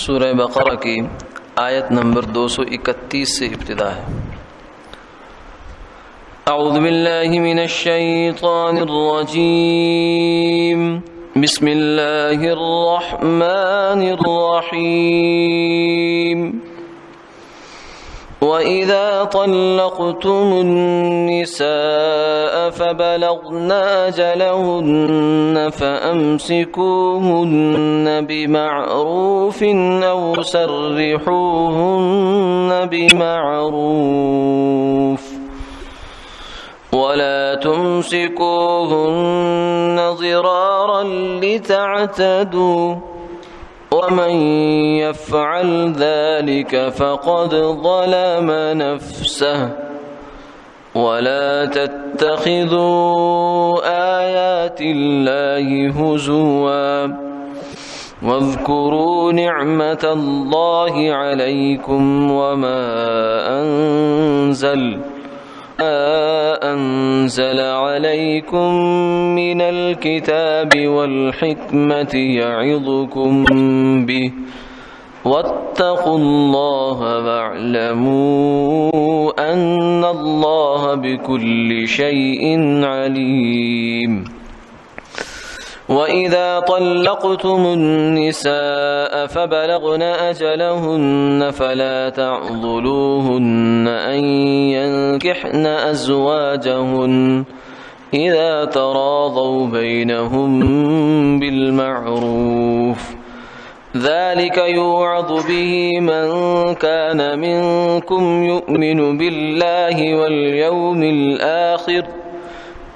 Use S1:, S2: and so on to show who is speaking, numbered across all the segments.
S1: سورہ بقرہ کی آیت نمبر 231 سے ابتدا ہے۔ اعوذ باللہ من الشیطان الرجیم، بسم اللہ الرحمن الرحیم۔ وَإِذَا طَلَّقْتُمُ النِّسَاءَ فَبَلَغْنَ أَجَلَهُنَّ فَأَمْسِكُوهُنَّ بِمَعْرُوفٍ أَوْ سَرِّحُوهُنَّ بِمَعْرُوفٍ وَلَا تُمْسِكُوهُنَّ ضِرَارًا لِتَعْتَدُوا وَمَنْ يَفْعَلْ ذَلِكَ فَقَدْ ظَلَمَ نَفْسَهُ وَلَا تَتَّخِذُوا آيَاتِ اللَّهِ هُزُوًا وَاذْكُرُوا نِعْمَةَ اللَّهِ عَلَيْكُمْ وَمَا أنزل عليكم من الكتاب والحكمة يعظكم به واتقوا الله واعلموا أن الله بكل شيء عليم۔ وَإِذَا طَلَّقْتُمُ النِّسَاءَ فَبَلَغْنَ أَجَلَهُنَّ فَلَا تَعْضُلُوهُنَّ أَن يَنكِحْنَ أَزْوَاجَهُنَّ إِذَا تَرَاضَوْا بَيْنَهُم بِالْمَعْرُوفِ ذَلِكَ يُوعَظُ بِهِ مَن كَانَ مِنكُمْ يُؤْمِنُ بِاللَّهِ وَالْيَوْمِ الْآخِرِ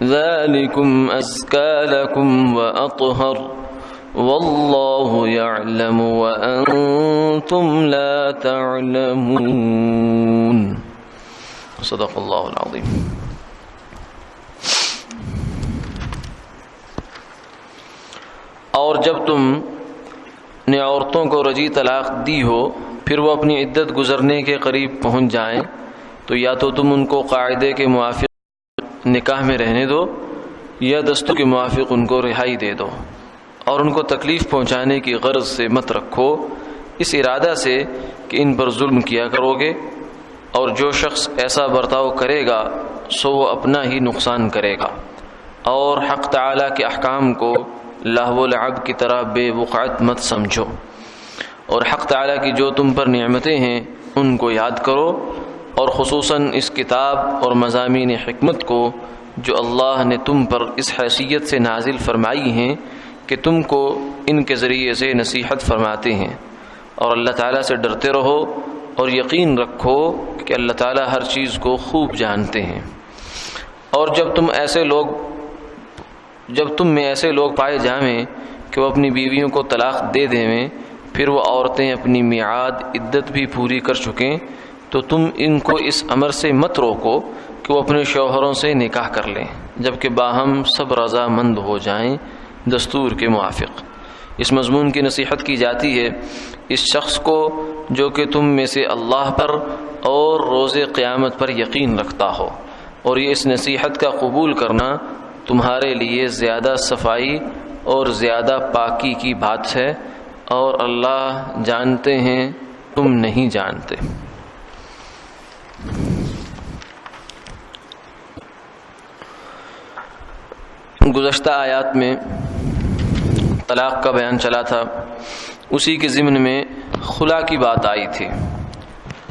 S1: ذَلِكُمْ أَزْكَى لَكُمْ وَأَطْهَرُ وَاللَّهُ يَعْلَمُ وَأَنْتُمْ لَا تَعْلَمُونَ۔ صدق اللہ العظیم۔ اور جب تم نے عورتوں کو رجی طلاق دی ہو، پھر وہ اپنی عدت گزرنے کے قریب پہنچ جائیں، تو یا تو تم ان کو قاعدے کے موافق نکاح میں رہنے دو یا دستور کے موافق ان کو رہائی دے دو، اور ان کو تکلیف پہنچانے کی غرض سے مت رکھو، اس ارادہ سے کہ ان پر ظلم کیا کرو گے، اور جو شخص ایسا برتاؤ کرے گا سو وہ اپنا ہی نقصان کرے گا۔ اور حق تعالیٰ کے احکام کو لہو و لعب کی طرح بے وقعت مت سمجھو، اور حق تعالیٰ کی جو تم پر نعمتیں ہیں ان کو یاد کرو، اور خصوصاً اس کتاب اور مضامین حکمت کو جو اللہ نے تم پر اس حیثیت سے نازل فرمائی ہیں کہ تم کو ان کے ذریعے سے نصیحت فرماتے ہیں، اور اللہ تعالیٰ سے ڈرتے رہو اور یقین رکھو کہ اللہ تعالیٰ ہر چیز کو خوب جانتے ہیں۔ اور جب تم میں ایسے لوگ پائے جائیں کہ وہ اپنی بیویوں کو طلاق دے دیں، پھر وہ عورتیں اپنی میعاد عدت بھی پوری کر چکیں، تو تم ان کو اس امر سے مت روکو کہ وہ اپنے شوہروں سے نکاح کر لیں، جبکہ باہم سب رضا مند ہو جائیں دستور کے موافق۔ اس مضمون کی نصیحت کی جاتی ہے اس شخص کو جو کہ تم میں سے اللہ پر اور روز قیامت پر یقین رکھتا ہو، اور یہ اس نصیحت کا قبول کرنا تمہارے لیے زیادہ صفائی اور زیادہ پاکی کی بات ہے، اور اللہ جانتے ہیں تم نہیں جانتے۔ گزشتہ آیات میں طلاق کا بیان چلا تھا، اسی کے ضمن میں خلا کی بات آئی تھی،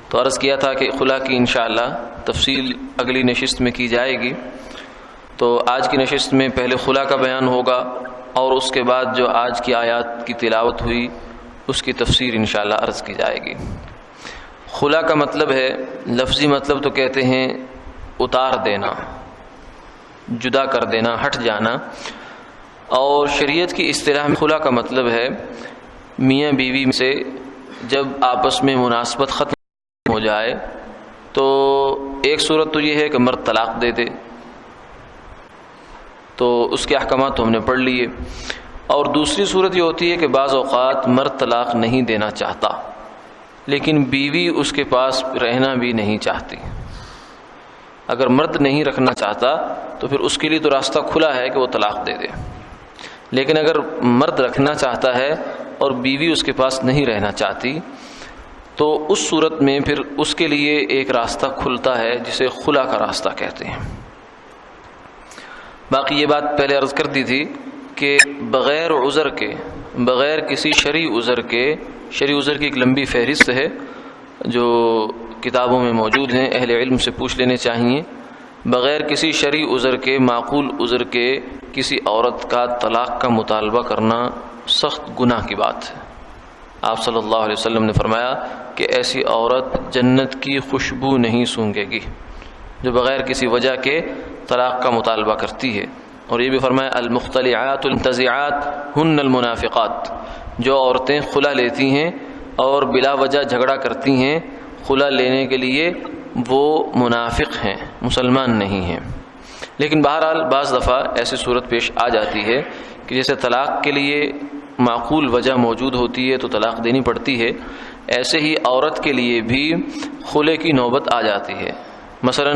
S1: تو عرض کیا تھا کہ خلا کی انشاءاللہ تفصیل اگلی نشست میں کی جائے گی۔ تو آج کی نشست میں پہلے خلا کا بیان ہوگا، اور اس کے بعد جو آج کی آیات کی تلاوت ہوئی اس کی تفسیر انشاءاللہ عرض کی جائے گی۔ خلا کا مطلب ہے، لفظی مطلب تو کہتے ہیں اتار دینا، جدا کر دینا، ہٹ جانا، اور شریعت کی اصطلاح میں خلا کا مطلب ہے میاں بیوی سے جب آپس میں مناسبت ختم ہو جائے، تو ایک صورت تو یہ ہے کہ مرد طلاق دے دے، تو اس کے احکامات تو ہم نے پڑھ لیے، اور دوسری صورت یہ ہوتی ہے کہ بعض اوقات مرد طلاق نہیں دینا چاہتا لیکن بیوی اس کے پاس رہنا بھی نہیں چاہتی۔ اگر مرد نہیں رکھنا چاہتا تو پھر اس کے لیے تو راستہ کھلا ہے کہ وہ طلاق دے دے، لیکن اگر مرد رکھنا چاہتا ہے اور بیوی اس کے پاس نہیں رہنا چاہتی، تو اس صورت میں پھر اس کے لیے ایک راستہ کھلتا ہے جسے خلا کا راستہ کہتے ہیں۔ باقی یہ بات پہلے عرض کر دی تھی کہ بغیر عذر کے، بغیر کسی شرعی عذر کے، شرعی عذر کی ایک لمبی فہرست ہے جو کتابوں میں موجود ہیں، اہل علم سے پوچھ لینے چاہیے، بغیر کسی شرعی عذر کے، معقول عذر کے کسی عورت کا طلاق کا مطالبہ کرنا سخت گناہ کی بات ہے۔ آپ صلی اللہ علیہ وسلم نے فرمایا کہ ایسی عورت جنت کی خوشبو نہیں سونگھے گی جو بغیر کسی وجہ کے طلاق کا مطالبہ کرتی ہے۔ اور یہ بھی فرمایا المختلعات المنتزعات ہن المنافقات، جو عورتیں خلا لیتی ہیں اور بلا وجہ جھگڑا کرتی ہیں، خلا لینے کے لیے وہ منافق ہیں، مسلمان نہیں ہیں۔ لیکن بہرحال بعض دفعہ ایسی صورت پیش آ جاتی ہے کہ جیسے طلاق کے لیے معقول وجہ موجود ہوتی ہے تو طلاق دینی پڑتی ہے، ایسے ہی عورت کے لیے بھی خلے کی نوبت آ جاتی ہے۔ مثلا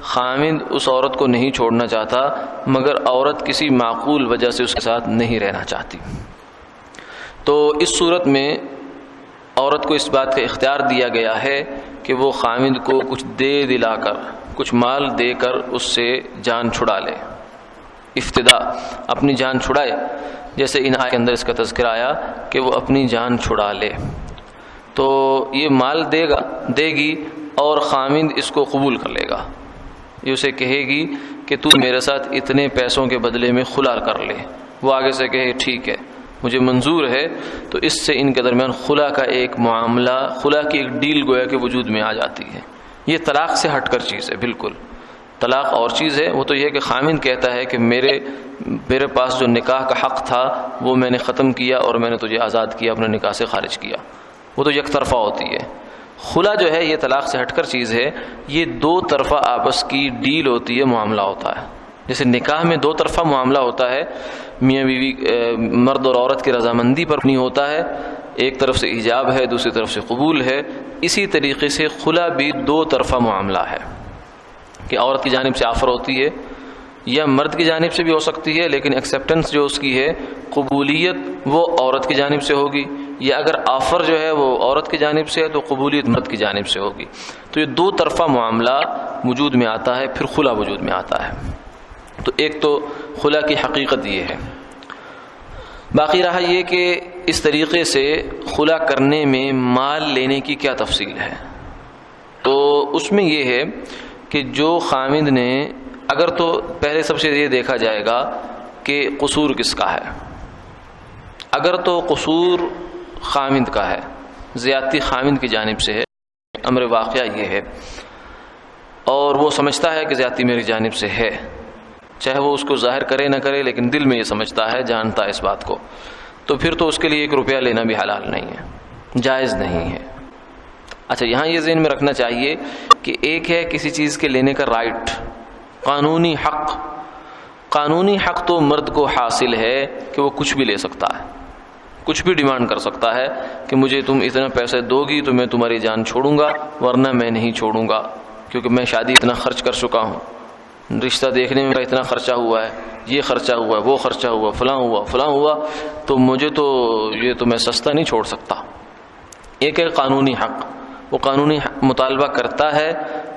S1: خامند اس عورت کو نہیں چھوڑنا چاہتا مگر عورت کسی معقول وجہ سے اس کے ساتھ نہیں رہنا چاہتی، تو اس صورت میں عورت کو اس بات کا اختیار دیا گیا ہے کہ وہ خامند کو کچھ دے دلا کر، کچھ مال دے کر اس سے جان چھڑا لے، افتدا اپنی جان چھڑائے، جیسے ان آیت کے اندر اس کا تذکرہ آیا کہ وہ اپنی جان چھڑا لے، تو یہ مال دے گی اور خامند اس کو قبول کر لے گا، یہ اسے کہے گی کہ تو میرے ساتھ اتنے پیسوں کے بدلے میں خلا کر لے، وہ آگے سے کہے ٹھیک ہے مجھے منظور ہے، تو اس سے ان کے درمیان خلا کا ایک معاملہ، خلا کی ایک ڈیل گویا کہ وجود میں آ جاتی ہے۔ یہ طلاق سے ہٹ کر چیز ہے، بالکل طلاق اور چیز ہے، وہ تو یہ کہ خامند کہتا ہے کہ میرے پاس جو نکاح کا حق تھا وہ میں نے ختم کیا اور میں نے تجھے آزاد کیا، اپنے نکاح سے خارج کیا، وہ تو یک طرفہ ہوتی ہے۔ خلا جو ہے یہ طلاق سے ہٹ کر چیز ہے، یہ دو طرفہ آپس کی ڈیل ہوتی ہے، معاملہ ہوتا ہے۔ جیسے نکاح میں دو طرفہ معاملہ ہوتا ہے، میاں بیوی مرد اور عورت کی رضامندی پر نہیں ہوتا ہے، ایک طرف سے ایجاب ہے دوسری طرف سے قبول ہے، اسی طریقے سے خلا بھی دو طرفہ معاملہ ہے کہ عورت کی جانب سے آفر ہوتی ہے یا مرد کی جانب سے بھی ہو سکتی ہے، لیکن ایکسیپٹنس جو اس کی ہے، قبولیت وہ عورت کی جانب سے ہوگی، یا اگر آفر جو ہے وہ عورت کی جانب سے ہے تو قبولیت مرد کی جانب سے ہوگی، تو یہ دو طرفہ معاملہ وجود میں آتا ہے، پھر خلا وجود میں آتا ہے۔ تو ایک تو خلا کی حقیقت یہ ہے۔ باقی رہا یہ کہ اس طریقے سے خلا کرنے میں مال لینے کی کیا تفصیل ہے، تو اس میں یہ ہے کہ جو خامند نے، اگر تو پہلے سب سے یہ دیکھا جائے گا کہ قصور کس کا ہے، اگر تو قصور خامند کا ہے، زیادتی خامند کی جانب سے ہے، امر واقعہ یہ ہے اور وہ سمجھتا ہے کہ زیادتی میری جانب سے ہے، چاہے وہ اس کو ظاہر کرے نہ کرے لیکن دل میں یہ سمجھتا ہے، جانتا ہے اس بات کو، تو پھر تو اس کے لیے 1 روپیہ لینا بھی حلال نہیں ہے، جائز نہیں ہے۔ اچھا یہاں یہ ذہن میں رکھنا چاہیے کہ ایک ہے کسی چیز کے لینے کا رائٹ، قانونی حق، قانونی حق تو مرد کو حاصل ہے کہ وہ کچھ بھی لے سکتا ہے، کچھ بھی ڈیمانڈ کر سکتا ہے کہ مجھے تم اتنا پیسے دو گی تو میں تمہاری جان چھوڑوں گا ورنہ میں نہیں چھوڑوں گا، کیونکہ میں شادی اتنا خرچ کر چکا ہوں، رشتہ دیکھنے میں اتنا خرچہ ہوا ہے، یہ خرچہ ہوا، وہ خرچہ ہوا، فلاں ہوا، تو مجھے تو یہ تو میں سستا نہیں چھوڑ سکتا۔ ایک ہے قانونی حق، وہ قانونی مطالبہ کرتا ہے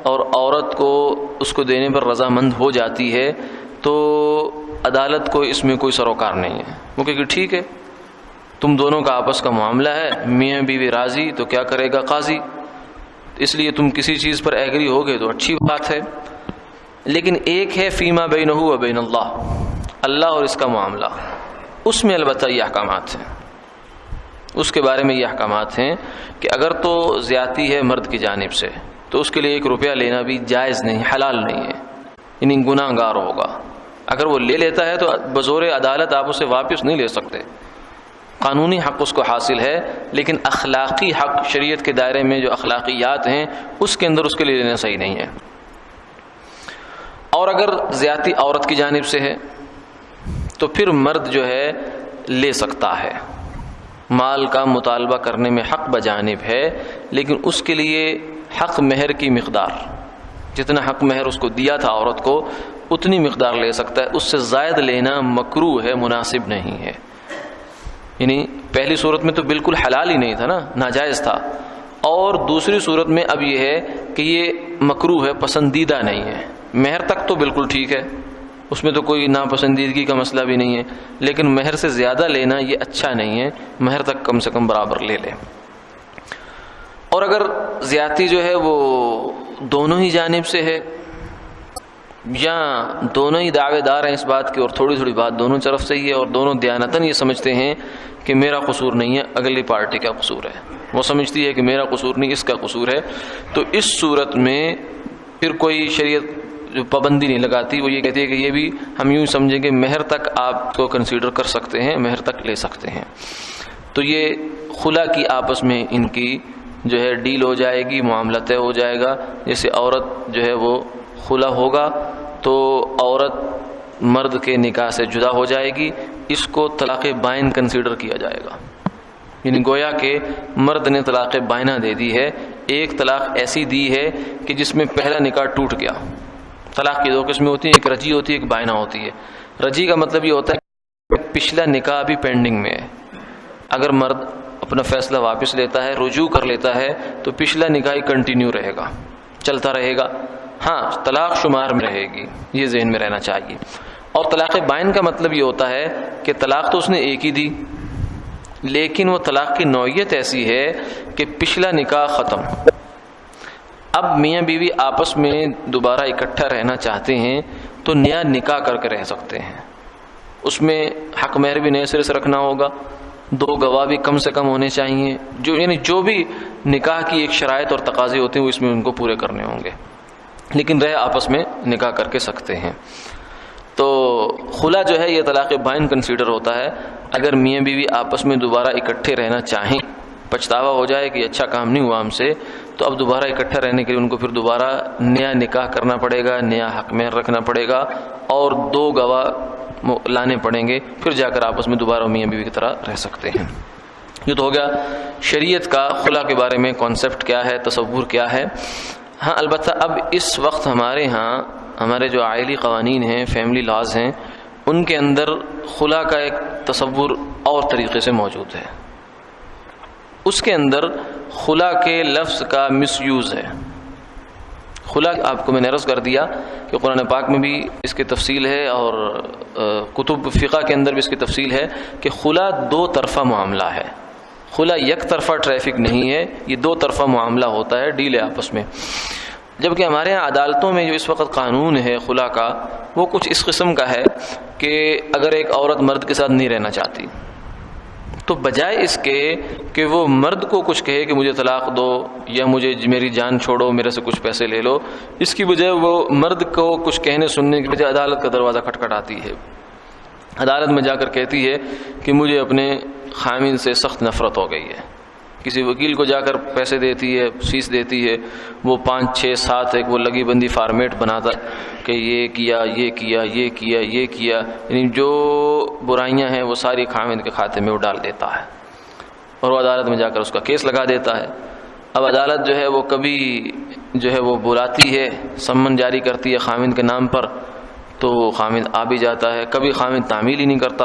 S1: اور عورت کو اس کو دینے پر رضامند ہو جاتی ہے، تو عدالت کو اس میں کوئی سروکار نہیں ہے، وہ کہ ٹھیک ہے تم دونوں کا آپس کا معاملہ ہے، میاں بیوی راضی تو کیا کرے گا قاضی، اس لیے تم کسی چیز پر ایگری ہوگے تو اچھی بات ہے۔ لیکن ایک ہے فیما بینہ و بین اللہ اور اس کا معاملہ، اس میں البتہ یہ احکامات ہیں، اس کے بارے میں یہ احکامات ہیں کہ اگر تو زیادتی ہے مرد کی جانب سے تو اس کے لیے 1 روپیہ لینا بھی جائز نہیں، حلال نہیں ہے، یعنی گناہ گار ہوگا۔ اگر وہ لے لیتا ہے تو بزور عدالت آپ اسے واپس نہیں لے سکتے، قانونی حق اس کو حاصل ہے، لیکن اخلاقی حق شریعت کے دائرے میں جو اخلاقیات ہیں اس کے اندر اس کے لیے لینا صحیح نہیں ہے۔ اور اگر زیادتی عورت کی جانب سے ہے تو پھر مرد جو ہے لے سکتا ہے، مال کا مطالبہ کرنے میں حق بجانب ہے، لیکن اس کے لیے حق مہر کی مقدار، جتنا حق مہر اس کو دیا تھا عورت کو اتنی مقدار لے سکتا ہے، اس سے زائد لینا مکروہ ہے، مناسب نہیں ہے۔ یعنی پہلی صورت میں تو بالکل حلال ہی نہیں تھا نا، ناجائز تھا، اور دوسری صورت میں اب یہ ہے کہ یہ مکروہ ہے، پسندیدہ نہیں ہے۔ مہر تک تو بالکل ٹھیک ہے، اس میں تو کوئی ناپسندیدگی کا مسئلہ بھی نہیں ہے، لیکن مہر سے زیادہ لینا یہ اچھا نہیں ہے، مہر تک کم سے کم برابر لے لے۔ اور اگر زیادتی جو ہے وہ دونوں ہی جانب سے ہے، یا دونوں ہی دعوے دار ہیں اس بات کی اور تھوڑی تھوڑی بات دونوں طرف سے ہی ہے، اور دونوں دیانتاً یہ سمجھتے ہیں کہ میرا قصور نہیں ہے، اگلی پارٹی کا قصور ہے، وہ سمجھتی ہے کہ میرا قصور نہیں، اس کا قصور ہے، تو اس صورت میں پھر کوئی شریعت جو پابندی نہیں لگاتی، وہ یہ کہتی ہے کہ یہ بھی ہم یوں سمجھیں کہ مہر تک آپ کو کنسیڈر کر سکتے ہیں، مہر تک لے سکتے ہیں۔ تو یہ خلا کی آپس میں ان کی جو ہے ڈیل ہو جائے گی، معاملہ طے ہو جائے گا۔ جیسے عورت جو ہے وہ خلا ہوگا تو عورت مرد کے نکاح سے جدا ہو جائے گی، اس کو طلاق بائن کنسیڈر کیا جائے گا، یعنی گویا کہ مرد نے طلاق بائنہ دے دی ہے، ایک طلاق ایسی دی ہے کہ جس میں پہلا نکاح ٹوٹ گیا۔ طلاق کی دو قسمیں ہوتی ہیں، ایک رجی ہوتی ہے، ایک بائنہ ہوتی ہے۔ رجی کا مطلب یہ ہوتا ہے کہ پچھلا نکاح بھی پینڈنگ میں ہے، اگر مرد اپنا فیصلہ واپس لیتا ہے، رجوع کر لیتا ہے، تو پچھلا نکاح ہی کنٹینیو رہے گا، چلتا رہے گا، ہاں طلاق شمار میں رہے گی، یہ ذہن میں رہنا چاہیے۔ اور طلاق بائن کا مطلب یہ ہوتا ہے کہ طلاق تو اس نے ایک ہی دی، لیکن وہ طلاق کی نوعیت ایسی ہے کہ پچھلا نکاح ختم، اب میاں بیوی آپس میں دوبارہ اکٹھا رہنا چاہتے ہیں تو نیا نکاح کر کے رہ سکتے ہیں، اس میں حق مہر بھی نئے سرے سے رکھنا ہوگا، دو گواہ بھی کم سے کم ہونے چاہیے، یعنی جو بھی نکاح کی ایک شرائط اور تقاضے ہوتے ہیں وہ اس میں ان کو پورے کرنے ہوں گے، لیکن رہ آپس میں نکاح کر کے سکتے ہیں۔ تو خلا جو ہے یہ طلاق بائن کنسیڈر ہوتا ہے اگر میاں بیوی آپس میں دوبارہ اکٹھے رہنا چاہیں، پچھتاوا ہو جائے کہ اچھا کام نہیں ہوا ہم سے، تو اب دوبارہ اکٹھا رہنے کے لیے ان کو پھر دوبارہ نیا نکاح کرنا پڑے گا، نیا حق مہر رکھنا پڑے گا، اور دو گواہ لانے پڑیں گے، پھر جا کر آپس میں دوبارہ میاں بیوی کی طرح رہ سکتے ہیں۔ یہ تو ہو گیا شریعت کا خلا کے بارے میں کانسیپٹ کیا ہے، تصور کیا ہے۔ ہاں البتہ اب اس وقت ہمارے ہاں ہمارے جو عائلی قوانین ہیں، فیملی لاز ہیں، ان کے اندر خلا کا ایک تصور اور طریقے سے موجود ہے۔ اس کے اندر خلا کے لفظ کا مس یوز ہے۔ خلا آپ کو میں نے عرض کر دیا کہ قرآن پاک میں بھی اس کی تفصیل ہے اور کتب فقہ کے اندر بھی اس کی تفصیل ہے کہ خلا دو طرفہ معاملہ ہے، خلا یک طرفہ ٹریفک نہیں ہے، یہ دو طرفہ معاملہ ہوتا ہے، ڈیل ہے آپس میں۔ جبکہ ہمارے یہاں عدالتوں میں جو اس وقت قانون ہے خلا کا، وہ کچھ اس قسم کا ہے کہ اگر ایک عورت مرد کے ساتھ نہیں رہنا چاہتی تو بجائے اس کے کہ وہ مرد کو کچھ کہے کہ مجھے طلاق دو یا مجھے میری جان چھوڑو، میرے سے کچھ پیسے لے لو، اس کی بجائے وہ مرد کو کچھ کہنے سننے کی بجائے عدالت کا دروازہ کھٹکھٹاتی ہے، عدالت میں جا کر کہتی ہے کہ مجھے اپنے خامن سے سخت نفرت ہو گئی ہے، کسی وکیل کو جا کر پیسے دیتی ہے، فیس دیتی ہے، وہ 5 6 7 ایک وہ لگی بندی فارمیٹ بناتا ہے کہ یہ کیا یہ کیا یہ کیا یہ کیا، یعنی جو برائیاں ہیں وہ ساری خامن کے کھاتے میں وہ ڈال دیتا ہے، اور وہ عدالت میں جا کر اس کا کیس لگا دیتا ہے۔ اب عدالت جو ہے وہ کبھی جو ہے وہ بلاتی ہے، سمن جاری کرتی ہے خامن کے نام پر، تو خامن آ بھی جاتا ہے، کبھی خامن تعمیل ہی نہیں کرتا،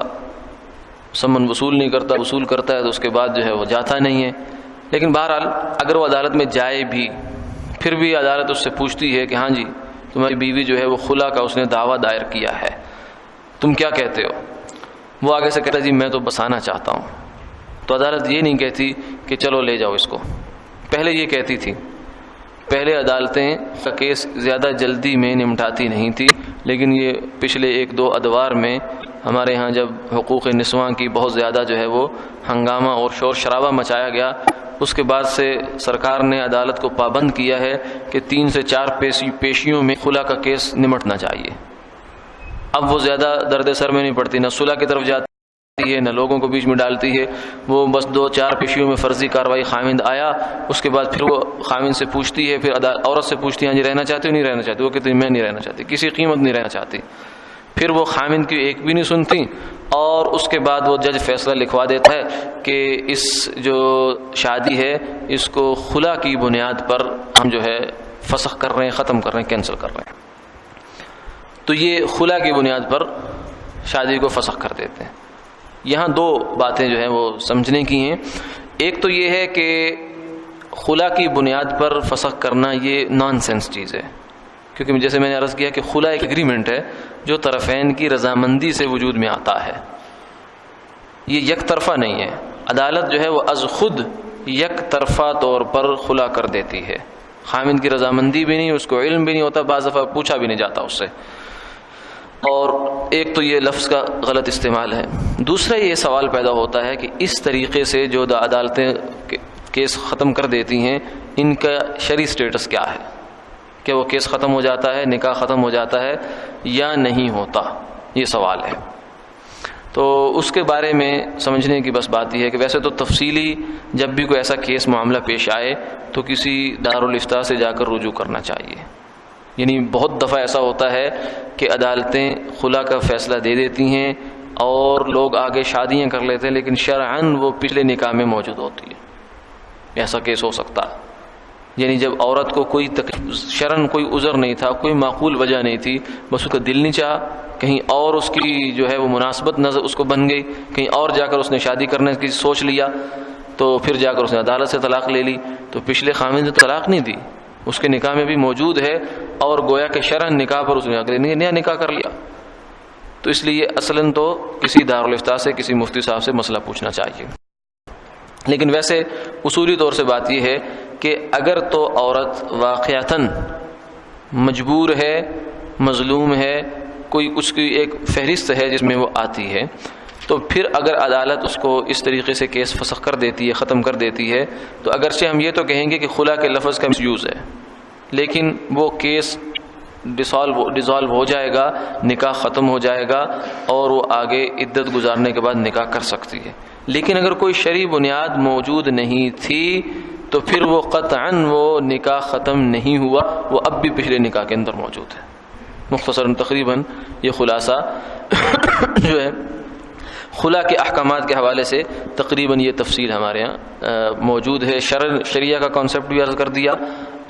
S1: سمن وصول نہیں کرتا، وصول کرتا ہے تو اس کے بعد جو ہے وہ جاتا نہیں ہے۔ لیکن بہرحال اگر وہ عدالت میں جائے بھی، پھر بھی عدالت اس سے پوچھتی ہے کہ ہاں جی تمہاری بیوی جو ہے وہ خلا کا اس نے دعویٰ دائر کیا ہے، تم کیا کہتے ہو؟ وہ آگے سے کہتا ہے جی میں تو بسانا چاہتا ہوں۔ تو عدالت یہ نہیں کہتی کہ چلو لے جاؤ اس کو، پہلے یہ کہتی تھی، پہلے عدالتیں کا کیس زیادہ جلدی میں نمٹاتی نہیں تھی، لیکن یہ پچھلے 1-2 ادوار میں ہمارے ہاں جب حقوق نسواں کی بہت زیادہ جو ہے وہ ہنگامہ اور شور شرابہ مچایا گیا، اس کے بعد سے سرکار نے عدالت کو پابند کیا ہے کہ 3 سے 4 پیشیوں میں خلا کا کیس نمٹنا چاہیے۔ اب وہ زیادہ درد سر میں نہیں پڑتی، نہ صلح کی طرف جاتی ہے، نہ لوگوں کو بیچ میں ڈالتی ہے، وہ بس 2-4 پیشیوں میں فرضی کارروائی، خامند آیا، اس کے بعد پھر وہ خامند سے پوچھتی ہے، پھر عورت سے پوچھتی ہے ہاں جی رہنا چاہتی ہو نہیں رہنا چاہتی؟ وہ کہتی میں نہیں رہنا چاہتی، کسی قیمت نہیں رہنا چاہتی۔ پھر وہ خامند کی ایک بھی نہیں سنتی، اور اس کے بعد وہ جج فیصلہ لکھوا دیتا ہے کہ اس جو شادی ہے اس کو خلا کی بنیاد پر ہم جو ہے فسخ کر رہے ہیں، ختم کر رہے ہیں، کینسل کر رہے ہیں۔ تو یہ خلا کی بنیاد پر شادی کو فسخ کر دیتے ہیں۔ یہاں دو باتیں جو ہیں وہ سمجھنے کی ہیں. ایک تو یہ ہے کہ خلا کی بنیاد پر فسخ کرنا یہ نان سینس چیز ہے، کیونکہ جیسے میں نے عرض کیا کہ خلا ایک ایگریمنٹ ہے جو طرفین کی رضامندی سے وجود میں آتا ہے، یہ یک طرفہ نہیں ہے. عدالت جو ہے وہ از خود یک طرفہ طور پر خلا کر دیتی ہے، خامند کی رضامندی بھی نہیں، اس کو علم بھی نہیں ہوتا، بعض دفعہ پوچھا بھی نہیں جاتا اس سے. اور ایک تو یہ لفظ کا غلط استعمال ہے. دوسرا یہ سوال پیدا ہوتا ہے کہ اس طریقے سے جو عدالتیں کیس ختم کر دیتی ہیں ان کا شرعی سٹیٹس کیا ہے، کہ وہ کیس ختم ہو جاتا ہے، نکاح ختم ہو جاتا ہے یا نہیں ہوتا، یہ سوال ہے. تو اس کے بارے میں سمجھنے کی بس بات یہ ہے کہ ویسے تو تفصیلی جب بھی کوئی ایسا کیس معاملہ پیش آئے تو کسی دارالافتاء سے جا کر رجوع کرنا چاہیے. یعنی بہت دفعہ ایسا ہوتا ہے کہ عدالتیں خلا کا فیصلہ دے دیتی ہیں اور لوگ آگے شادیاں کر لیتے ہیں لیکن شرعاً وہ پچھلے نکاح میں موجود ہوتی ہے. ایسا کیس ہو سکتا ہے، یعنی جب عورت کو کوئی شرعاً کوئی عذر نہیں تھا، کوئی معقول وجہ نہیں تھی، بس اس کا دل نہیں چاہا، کہیں اور اس کی جو ہے وہ مناسبت نظر اس کو بن گئی، کہیں اور جا کر اس نے شادی کرنے کی سوچ لیا، تو پھر جا کر اس نے عدالت سے طلاق لے لی. تو پچھلے خامند نے طلاق نہیں دی، اس کے نکاح میں بھی موجود ہے اور گویا کہ شرعاً نکاح پر اس نے اگلے نیا نکاح کر لیا. تو اس لیے اصلاً تو کسی دارالافتاء سے، کسی مفتی صاحب سے مسئلہ پوچھنا چاہیے. لیکن ویسے اصولی طور سے بات یہ ہے کہ اگر تو عورت واقعتاً مجبور ہے، مظلوم ہے، کوئی اس کی ایک فہرست ہے جس میں وہ آتی ہے، تو پھر اگر عدالت اس کو اس طریقے سے کیس فسخ کر دیتی ہے، ختم کر دیتی ہے، تو اگرچہ ہم یہ تو کہیں گے کہ خلا کے لفظ کا مس یوز ہے، لیکن وہ کیس ڈیزالو ہو جائے گا، نکاح ختم ہو جائے گا اور وہ آگے عدت گزارنے کے بعد نکاح کر سکتی ہے. لیکن اگر کوئی شرعی بنیاد موجود نہیں تھی تو پھر وہ قطعاً وہ نکاح ختم نہیں ہوا، وہ اب بھی پچھلے نکاح کے اندر موجود ہے. مختصراً تقریباً یہ خلاصہ جو ہے خلا کے احکامات کے حوالے سے تقریباً یہ تفصیل ہمارے ہاں موجود ہے. شریعہ کا کانسیپٹ بھی عرض کر دیا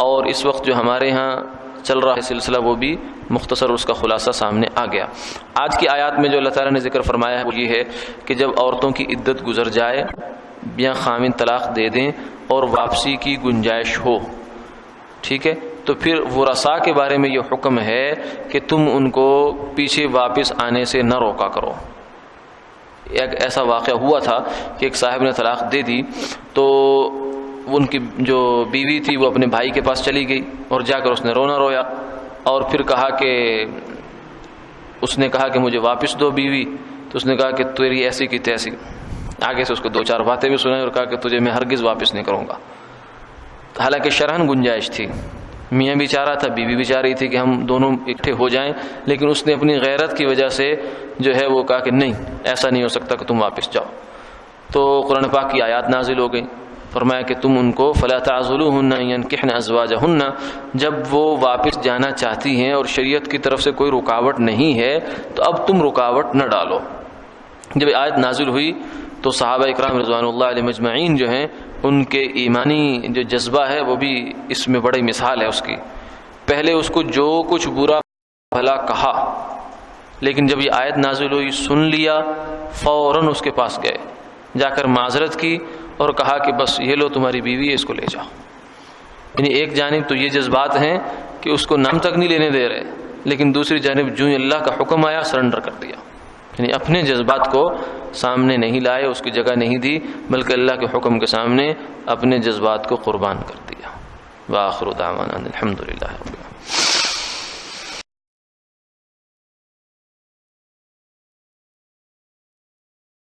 S1: اور اس وقت جو ہمارے ہاں چل رہا ہے سلسلہ وہ بھی مختصر اس کا خلاصہ سامنے آ گیا. آج کی آیات میں جو اللہ تعالیٰ نے ذکر فرمایا ہے وہ یہ ہے کہ جب عورتوں کی عدت گزر جائے یا خامند طلاق دے دیں اور واپسی کی گنجائش ہو، ٹھیک ہے، تو پھر ورثاء کے بارے میں یہ حکم ہے کہ تم ان کو پیچھے واپس آنے سے نہ روکا کرو. ایک ایسا واقعہ ہوا تھا کہ ایک صاحب نے طلاق دے دی تو ان کی جو بیوی تھی وہ اپنے بھائی کے پاس چلی گئی اور جا کر اس نے رونا رویا اور پھر اس نے کہا کہ مجھے واپس دو بیوی. تو اس نے کہا کہ تیری ایسی کی تیسی، آگے سے اس کو 2-4 باتیں بھی سنائی اور کہا کہ تجھے میں ہرگز واپس نہیں کروں گا. حالانکہ شرعاً گنجائش تھی، میاں بھی چاہ رہا تھا، بیوی بھی چاہ رہی تھی کہ ہم دونوں اکٹھے ہو جائیں، لیکن اس نے اپنی غیرت کی وجہ سے جو ہے وہ کہا کہ نہیں، ایسا نہیں ہو سکتا کہ تم واپس جاؤ. تو قرآن پاک کی آیات نازل ہو گئی، فرمایا کہ تم ان کو فلا تعذلوهن ان ينكحن ازواجهن، جب وہ واپس جانا چاہتی ہیں اور شریعت کی طرف سے کوئی رکاوٹ نہیں ہے تو اب تم رکاوٹ نہ ڈالو. جب آیت نازل ہوئی تو صحابہ اکرام رضوان اللہ علیہ مجمعین جو ہیں ان کے ایمانی جو جذبہ ہے وہ بھی اس میں بڑی مثال ہے اس کی. پہلے اس کو جو کچھ برا بھلا کہا، لیکن جب یہ آیت نازل ہوئی سن لیا، فوراً اس کے پاس گئے، جا کر معذرت کی اور کہا کہ بس یہ لو تمہاری بیوی ہے، اس کو لے جاؤ. یعنی ایک جانب تو یہ جذبات ہیں کہ اس کو نام تک نہیں لینے دے رہے، لیکن دوسری جانب جو اللہ کا حکم آیا سرنڈر کر دیا. یعنی اپنے جذبات کو سامنے نہیں لائے، اس کی جگہ نہیں دی، بلکہ اللہ کے حکم کے سامنے اپنے جذبات کو قربان کر دیا. وآخر دعوانا الحمدللہ رب العالمین.